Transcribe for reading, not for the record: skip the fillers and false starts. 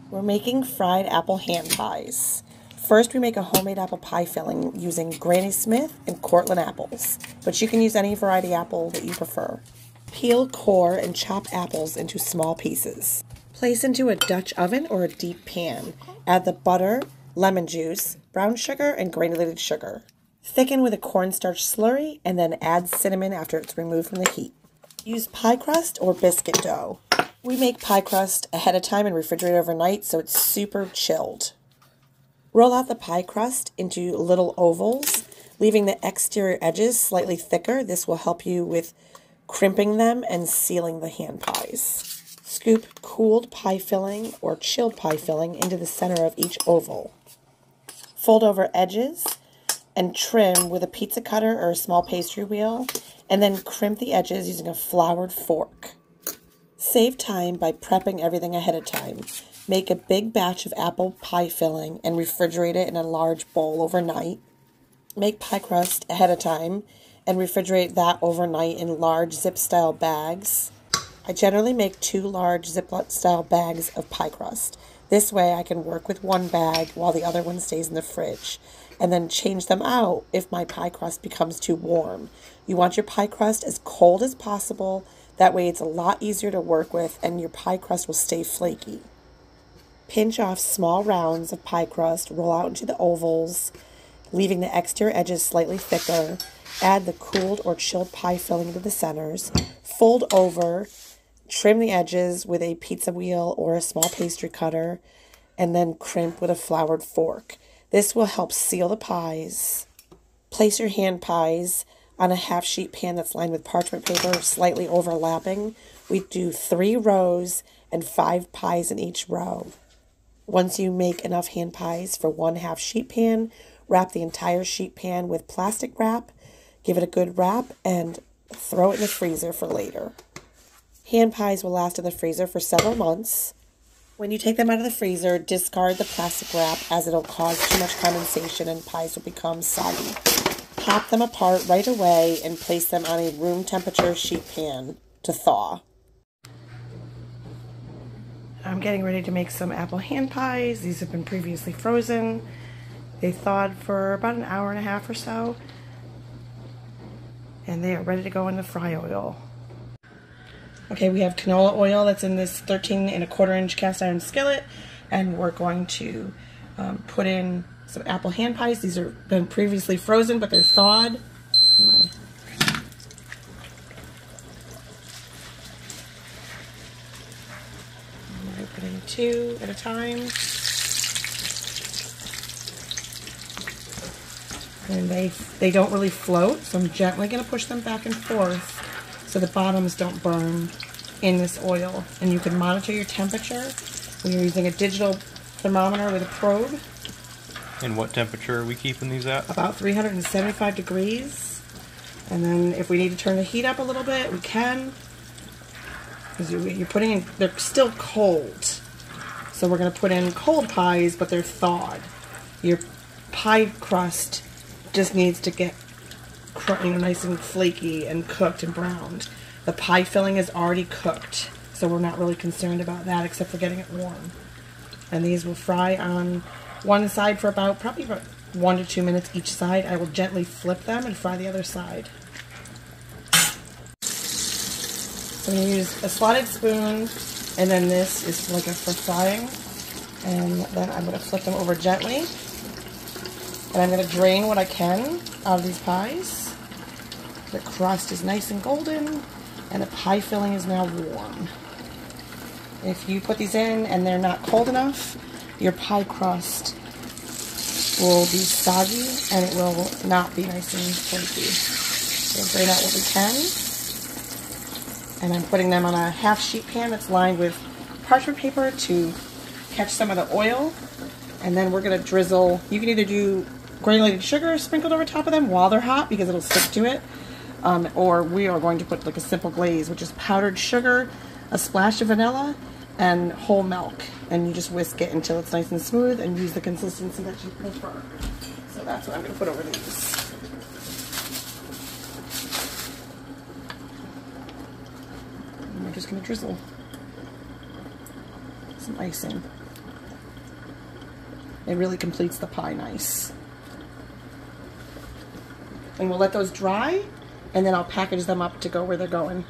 We're making fried apple hand pies. First, we make a homemade apple pie filling using Granny Smith and Cortland apples, but you can use any variety apple that you prefer. Peel, core, and chop apples into small pieces. Place into a Dutch oven or a deep pan. Add the butter, lemon juice, brown sugar, and granulated sugar. Thicken with a cornstarch slurry, and then add cinnamon after it's removed from the heat. Use pie crust or biscuit dough. We make pie crust ahead of time and refrigerate overnight so it's super chilled. Roll out the pie crust into little ovals, leaving the exterior edges slightly thicker. This will help you with crimping them and sealing the hand pies. Scoop cooled pie filling or chilled pie filling into the center of each oval. Fold over edges and trim with a pizza cutter or a small pastry wheel, and then crimp the edges using a floured fork. Save time by prepping everything ahead of time. Make a big batch of apple pie filling and refrigerate it in a large bowl overnight. Make pie crust ahead of time and refrigerate that overnight in large zip-style bags. I generally make 2 large zip-style bags of pie crust. This way I can work with one bag while the other one stays in the fridge, and then change them out if my pie crust becomes too warm. You want your pie crust as cold as possible. That way it's a lot easier to work with and your pie crust will stay flaky. Pinch off small rounds of pie crust, roll out into the ovals, leaving the exterior edges slightly thicker. Add the cooled or chilled pie filling to the centers. Fold over, trim the edges with a pizza wheel or a small pastry cutter, and then crimp with a floured fork. This will help seal the pies. Place your hand pies on a half-sheet pan that's lined with parchment paper, slightly overlapping. We do 3 rows and 5 pies in each row. Once you make enough hand pies for 1 half-sheet pan, wrap the entire sheet pan with plastic wrap, give it a good wrap, and throw it in the freezer for later. Hand pies will last in the freezer for several months. When you take them out of the freezer, discard the plastic wrap as it'll cause too much condensation and pies will become soggy. Pop them apart right away and place them on a room temperature sheet pan to thaw. I'm getting ready to make some apple hand pies. These have been previously frozen. They thawed for about an hour and a half or so, and they are ready to go in the fry oil. Okay, we have canola oil that's in this 13 1/4 inch cast iron skillet, and we're going to put in some apple hand pies. These have been previously frozen, but they're thawed. I'm putting 2 at a time. And they don't really float, so I'm gently going to push them back and forth so the bottoms don't burn in this oil. And you can monitor your temperature when you're using a digital thermometer with a probe. And what temperature are we keeping these at? About 375 degrees. And then if we need to turn the heat up a little bit, we can. Because you're putting in, they're still cold. So we're going to put in cold pies, but they're thawed. Your pie crust just needs to get nice and flaky and cooked and browned. The pie filling is already cooked, so we're not really concerned about that except for getting it warm. And these will fry on one side for probably about 1 to 2 minutes each side. I will gently flip them and fry the other side. So I'm going to use a slotted spoon, and then this is like for frying. And then I'm going to flip them over gently. And I'm going to drain what I can out of these pies. The crust is nice and golden, and the pie filling is now warm. If you put these in and they're not cold enough, your pie crust will be soggy and it will not be nice and flaky. So drain out what we can. And I'm putting them on a half sheet pan that's lined with parchment paper to catch some of the oil. And then we're going to drizzle. You can either do granulated sugar sprinkled over top of them while they're hot because it'll stick to it. Or we are going to put like a simple glaze, which is powdered sugar, a splash of vanilla, and whole milk. And you just whisk it until it's nice and smooth and use the consistency that you prefer. So that's what I'm going to put over these. And we're just going to drizzle some icing. It really completes the pie nice. And we'll let those dry, and then I'll package them up to go where they're going.